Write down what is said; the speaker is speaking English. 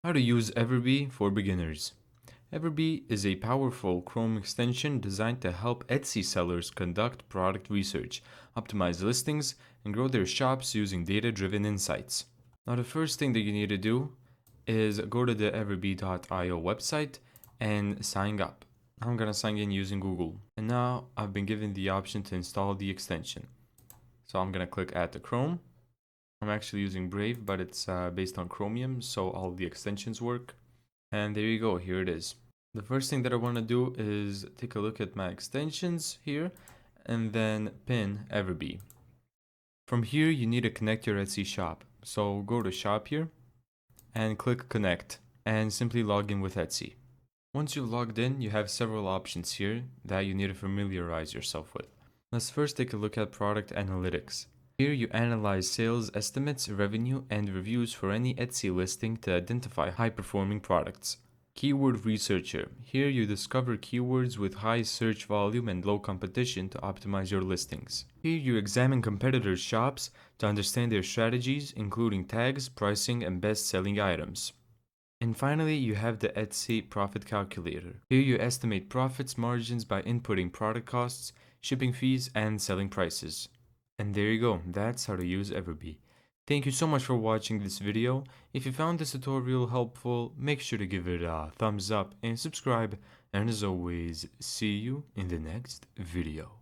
How to use EverBee for beginners. EverBee is a powerful Chrome extension designed to help Etsy sellers conduct product research, optimize listings, and grow their shops using data-driven insights. Now, the first thing that you need to do is go to the everbee.io website and sign up. I'm gonna sign in using Google. And now I've been given the option to install the extension. So I'm gonna click Add to Chrome. I'm actually using Brave, but it's based on Chromium, so all the extensions work. And there you go, here it is. The first thing that I want to do is take a look at my extensions here and then pin EverBee. From here, you need to connect your Etsy shop. So go to shop here and click connect and simply log in with Etsy. Once you've logged in, you have several options here that you need to familiarize yourself with. Let's first take a look at product analytics. Here you analyze sales estimates, revenue, and reviews for any Etsy listing to identify high-performing products. Keyword Researcher. Here you discover keywords with high search volume and low competition to optimize your listings. Here you examine competitors' shops to understand their strategies, including tags, pricing, and best-selling items. And finally, you have the Etsy Profit Calculator. Here you estimate profits margins by inputting product costs, shipping fees, and selling prices. And there you go, that's how to use EverBee. Thank you so much for watching this video. If you found this tutorial helpful, make sure to give it a thumbs up and subscribe. And as always, see you in the next video.